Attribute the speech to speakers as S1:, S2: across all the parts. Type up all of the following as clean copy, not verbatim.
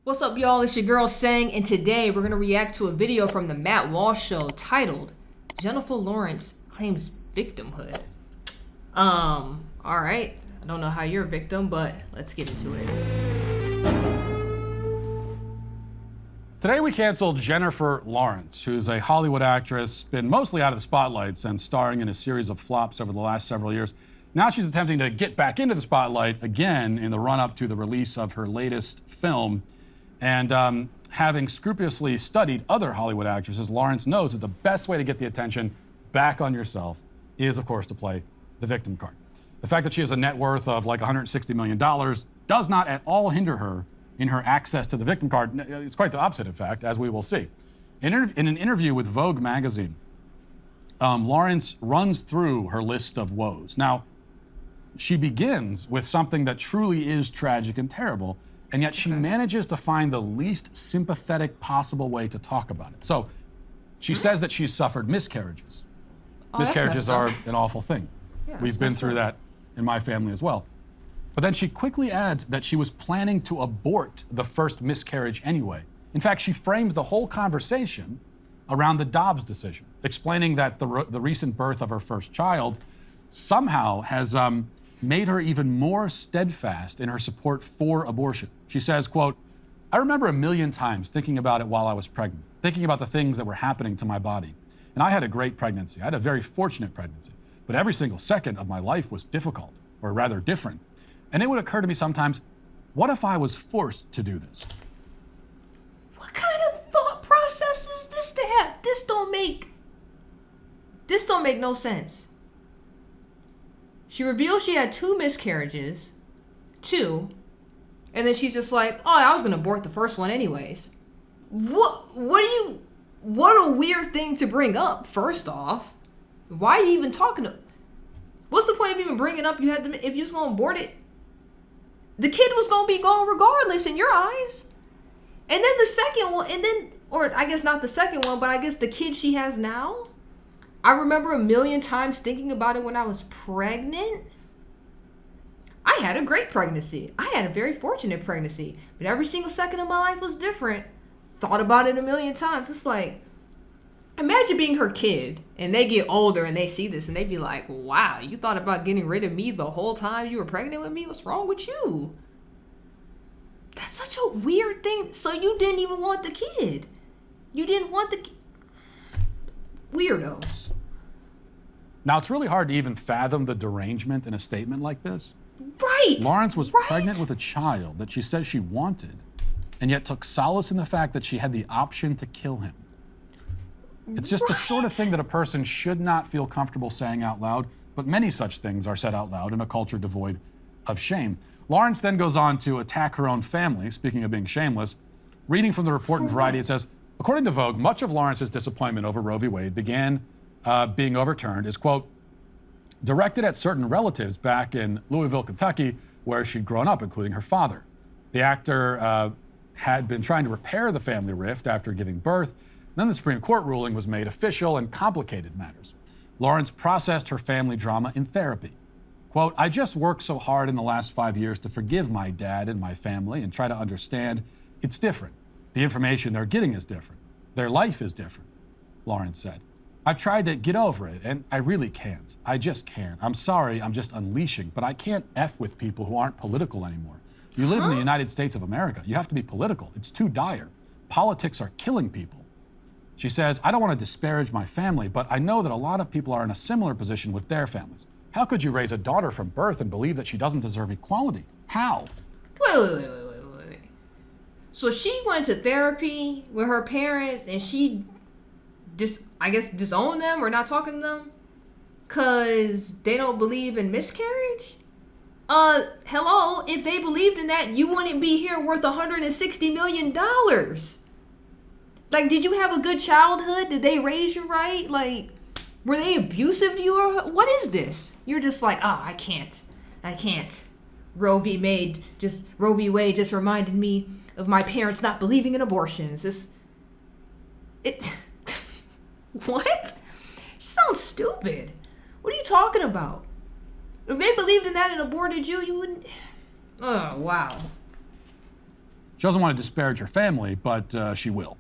S1: What's up, y'all? It's your girl Sang, and today we're gonna react to a video from the Matt Walsh show titled "Jennifer Lawrence Claims Victimhood." All right. I don't know how you're a victim, but let's get into it.
S2: Today we canceled Jennifer Lawrence, who's a Hollywood actress, been mostly out of the spotlight since starring in a series of flops over the last several years. Now she's attempting to get back into the spotlight again in the run-up to the release of her latest film. And having scrupulously studied other Hollywood actresses, Lawrence knows that the best way to get the attention back on yourself is, of course, to play the victim card. The fact that she has a net worth of like $160 million does not at all hinder her in her access to the victim card. It's quite the opposite, in fact, as we will see. In an interview with Vogue magazine, Lawrence runs through her list of woes. Now, she begins with something that truly is tragic and terrible, and yet she manages to find the least sympathetic possible way to talk about it. So she says that she's suffered miscarriages. Miscarriages are an awful thing. Yeah, we've been through that in my family as well. But then she quickly adds that she was planning to abort the first miscarriage anyway. In fact, she frames the whole conversation around the Dobbs decision, explaining that the recent birth of her first child somehow has made her even more steadfast in her support for abortion. She says, quote, "I remember a million times thinking about it while I was pregnant, thinking about the things that were happening to my body. And I had a great pregnancy. I had a very fortunate pregnancy. But every single second of my life was difficult, or rather different. And it would occur to me sometimes, what if I was forced to do this?"
S1: What kind of thought process is this to have? This don't make no sense. She revealed she had 2 miscarriages, and then she's just like, "Oh, I was gonna abort the first one anyways." What a weird thing to bring up. First off, why are you even talking to? What's the point of even bringing up if you was gonna abort it? The kid was gonna be gone regardless in your eyes. And then the second one, or I guess not the second one, but I guess the kid she has now. I remember a million times thinking about it when I was pregnant. I had a great pregnancy. I had a very fortunate pregnancy. But every single second of my life was different. Thought about it a million times. It's like, imagine being her kid and they get older and they see this and they be like, "Wow, you thought about getting rid of me the whole time you were pregnant with me? What's wrong with you?" That's such a weird thing. So you didn't even want the kid. You didn't want the weirdos.
S2: Now, it's really hard to even fathom the derangement in a statement like this.
S1: Right.
S2: Lawrence was pregnant with a child that she says she wanted, and yet took solace in the fact that she had the option to kill him. It's just the sort of thing that a person should not feel comfortable saying out loud, but many such things are said out loud in a culture devoid of shame. Lawrence then goes on to attack her own family, speaking of being shameless. Reading from the report in Variety, it says, according to Vogue, much of Lawrence's disappointment over Roe v. Wade began being overturned is, quote, directed at certain relatives back in Louisville, Kentucky, where she'd grown up, including her father. The actor had been trying to repair the family rift after giving birth. Then the Supreme Court ruling was made official and complicated matters. Lawrence processed her family drama in therapy. Quote, "I just worked so hard in the last 5 years to forgive my dad and my family and try to understand it's different. The information they're getting is different. Their life is different," Lawrence said. "I've tried to get over it, and I really can't. I just can't. I'm sorry, I'm just unleashing, but I can't F with people who aren't political anymore. You live in the United States of America. You have to be political. It's too dire. Politics are killing people." She says, "I don't want to disparage my family, but I know that a lot of people are in a similar position with their families. How could you raise a daughter from birth and believe that she doesn't deserve equality? How?"
S1: Wait. So she went to therapy with her parents and she disowned them or not talking to them because they don't believe in miscarriage? Hello, if they believed in that, you wouldn't be here worth $160 million. Like, did you have a good childhood? Did they raise you right? Like, were they abusive to you or what is this? You're just like, I can't. Roe v. Wade just reminded me of my parents not believing in abortions. What? She sounds stupid. What are you talking about? If they believed in that and aborted you, you wouldn't. Oh, wow.
S2: She doesn't want to disparage her family, but she will.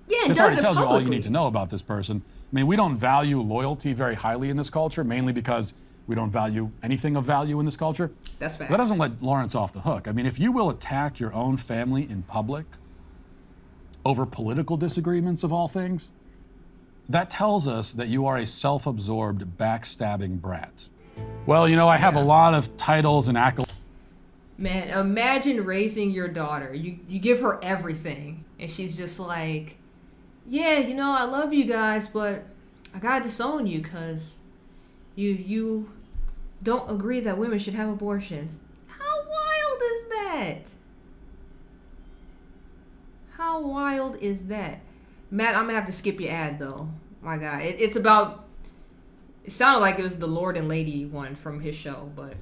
S1: Yeah, and
S2: This
S1: does
S2: already
S1: it
S2: tells you all you
S1: publicly.
S2: need to know about this person. I mean, we don't value loyalty very highly in this culture, mainly because we don't value anything of value in this culture.
S1: That's facts.
S2: That doesn't let Lawrence off the hook. I mean, if you will attack your own family in public over political disagreements of all things, that tells us that you are a self-absorbed, backstabbing brat. Well, you know, I have a lot of titles and accolades.
S1: Man, imagine raising your daughter. You give her everything, and she's just like, yeah, you know, I love you guys, but I gotta disown you because you don't agree that women should have abortions. How wild is that? How wild is that? Matt, I'm gonna have to skip your ad though. My God, it's about. It sounded like it was the Lord and Lady one from his show, but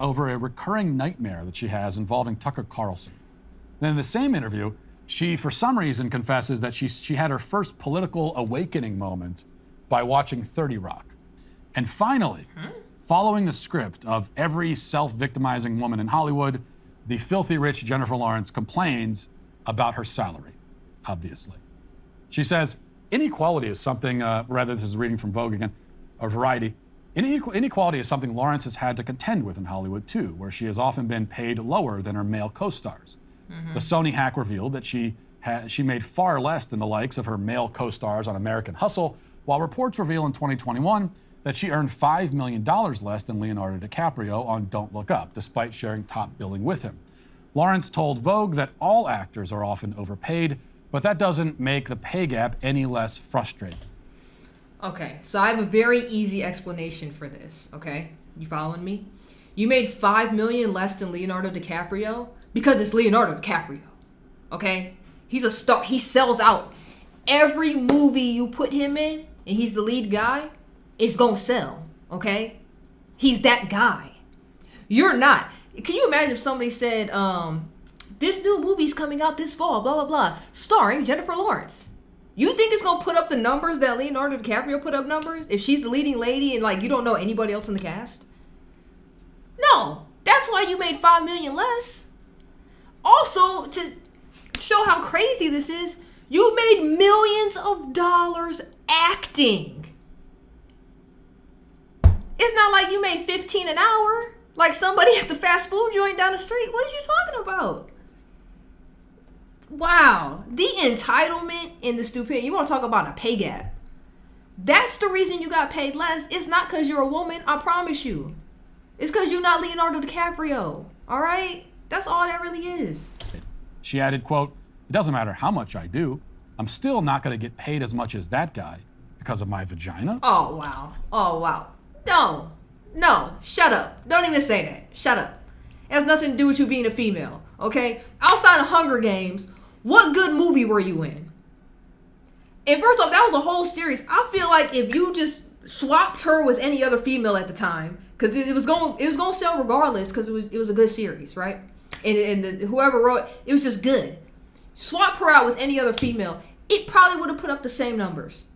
S2: Over a recurring nightmare that she has involving Tucker Carlson. Then in the same interview, she, for some reason, confesses that she had her first political awakening moment by watching 30 Rock. And finally, following the script of every self-victimizing woman in Hollywood, the filthy rich Jennifer Lawrence complains about her salary, obviously. She says, inequality is something, this is reading from Vogue again, or Variety. Inequality is something Lawrence has had to contend with in Hollywood too, where she has often been paid lower than her male co-stars. The Sony hack revealed that she made far less than the likes of her male co-stars on American Hustle, while reports reveal in 2021 that she earned $5 million less than Leonardo DiCaprio on Don't Look Up, despite sharing top billing with him. Lawrence told Vogue that all actors are often overpaid, but that doesn't make the pay gap any less frustrating.
S1: okay, so I have a very easy explanation for this, okay? You following me? You made $5 million less than Leonardo DiCaprio because it's Leonardo DiCaprio, okay? He's a star. He sells out. Every movie you put him in, and he's the lead guy, it's gonna sell, okay? He's that guy. You're not. Can you imagine if somebody said, this new movie's coming out this fall, blah, blah, blah, starring Jennifer Lawrence. You think it's gonna put up the numbers that Leonardo DiCaprio put up numbers if she's the leading lady and like you don't know anybody else in the cast? No, that's why you made $5 million less. Also, to show how crazy this is, you made millions of dollars acting. It's not like you made $15 an hour like somebody at the fast food joint down the street. What are you talking about? Wow, the entitlement and the stupidity. You want to talk about a pay gap? That's the reason you got paid less. It's not because you're a woman, I promise you. It's because you're not Leonardo DiCaprio, all right? That's all that really is.
S2: She added, quote, "It doesn't matter how much I do, I'm still not going to get paid as much as that guy because of my vagina."
S1: Oh, wow. Oh, wow. No, shut up. Don't even say that. Shut up. It has nothing to do with you being a female, okay? Outside of Hunger Games, what good movie were you in? And first off, that was a whole series. I feel like if you just swapped her with any other female at the time, because it was going to sell regardless, because it was a good series, right? And whoever wrote it was just good. Swap her out with any other female, it probably would have put up the same numbers.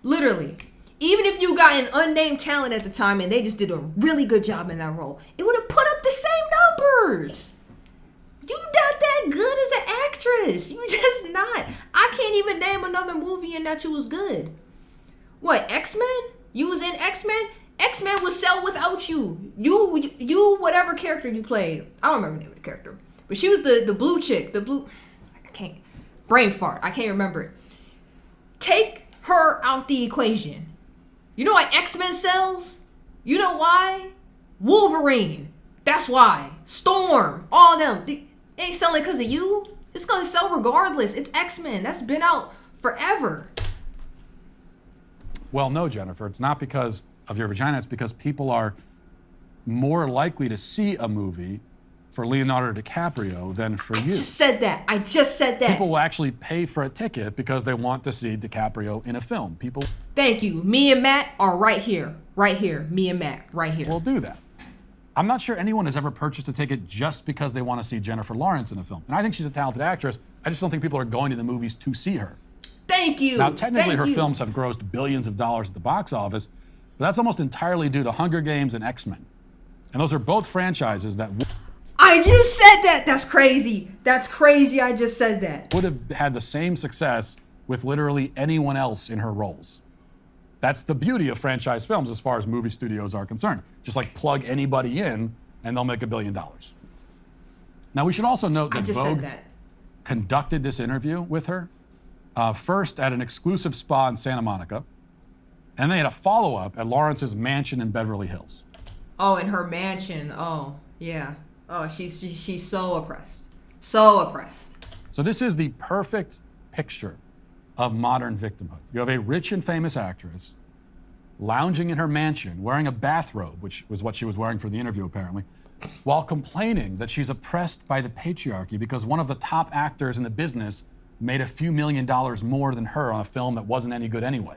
S1: Literally. Even if you got an unnamed talent at the time and they just did a really good job in that role, it would have put up the same numbers. You not that good as an actress. You just not. I can't even name another movie in that you was good. What, X-Men? You was in X-Men? X-Men would sell without you. You whatever character you played. I don't remember the name of the character. But she was the blue chick. I can't. Brain fart. I can't remember it. Take her out the equation. You know why X-Men sells? You know why? Wolverine. That's why. Storm. All them. They ain't selling because of you. It's going to sell regardless. It's X-Men. That's been out forever.
S2: Well, no, Jennifer, it's not because of your vagina. It's because people are more likely to see a movie for Leonardo DiCaprio than for you.
S1: I just said that.
S2: People will actually pay for a ticket because they want to see DiCaprio in a film. People
S1: Thank you. Me and Matt are right here. Right here. Me and Matt, right here.
S2: will do that. I'm not sure anyone has ever purchased a ticket just because they want to see Jennifer Lawrence in a film. And I think she's a talented actress. I just don't think people are going to the movies to see her.
S1: Thank you.
S2: Now, technically,
S1: Thank
S2: her
S1: you.
S2: films have grossed billions of dollars at the box office, but that's almost entirely due to Hunger Games and X-Men. And those are both franchises that...
S1: I I just said that. That's crazy. That's crazy. I just said that.
S2: Would have had the same success with literally anyone else in her roles. That's the beauty of franchise films as far as movie studios are concerned. Just like plug anybody in and they'll make $1 billion. Now we should also note that Vogue conducted this interview with her first at an exclusive spa in Santa Monica, and they had a follow-up at Lawrence's mansion in Beverly Hills.
S1: Oh, in her mansion. Oh, yeah. Oh, she's so oppressed. So oppressed.
S2: So this is the perfect picture of modern victimhood. You have a rich and famous actress lounging in her mansion, wearing a bathrobe, which was what she was wearing for the interview apparently, while complaining that she's oppressed by the patriarchy because one of the top actors in the business made a few $1 million more than her on a film that wasn't any good anyway.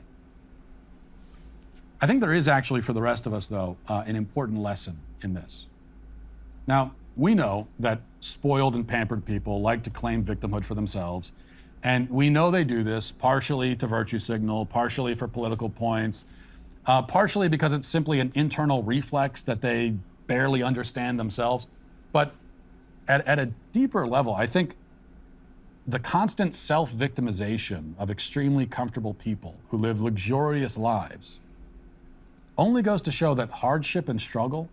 S2: I think there is actually, for the rest of us though, an important lesson in this. Now, we know that spoiled and pampered people like to claim victimhood for themselves, and we know they do this partially to virtue signal, partially for political points, partially because it's simply an internal reflex that they barely understand themselves. But at a deeper level, I think the constant self-victimization of extremely comfortable people who live luxurious lives only goes to show that hardship and struggle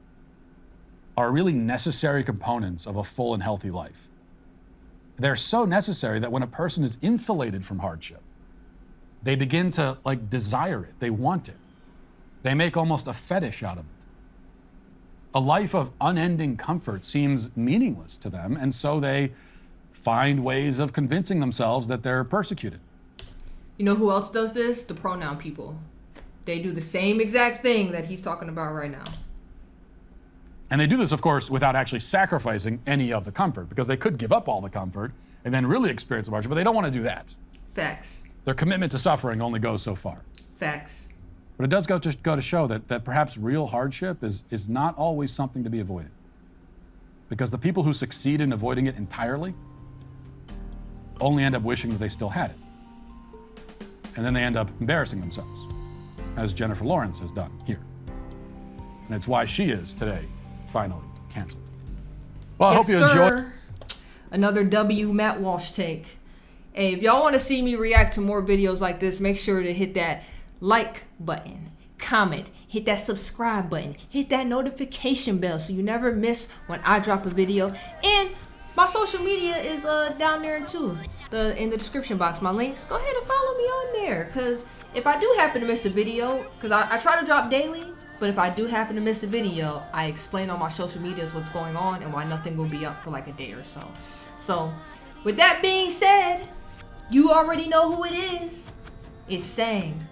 S2: are really necessary components of a full and healthy life. They're so necessary that when a person is insulated from hardship, they begin to desire it, they want it. They make almost a fetish out of it. A life of unending comfort seems meaningless to them, and so they find ways of convincing themselves that they're persecuted.
S1: You know who else does this? The pronoun people. They do the same exact thing that he's talking about right now.
S2: And they do this, of course, without actually sacrificing any of the comfort, because they could give up all the comfort and then really experience the hardship, but they don't want to do that.
S1: Facts.
S2: Their commitment to suffering only goes so far.
S1: Facts.
S2: But it does go to show that perhaps real hardship is not always something to be avoided. Because the people who succeed in avoiding it entirely only end up wishing that they still had it. And then they end up embarrassing themselves, as Jennifer Lawrence has done here. And it's why she is today finally canceled. Well, I hope you enjoyed.
S1: Another W Matt Walsh take. Hey, if y'all want to see me react to more videos like this, make sure to hit that like button, comment, hit that subscribe button, hit that notification bell so you never miss when I drop a video. And my social media is down there too, in the description box. My links. Go ahead and follow me on there, because if I do happen to miss a video, because I try to drop daily, but if I do happen to miss a video, I explain on my social medias what's going on and why nothing will be up for like a day or so. So, with that being said, you already know who it is. It's Sang.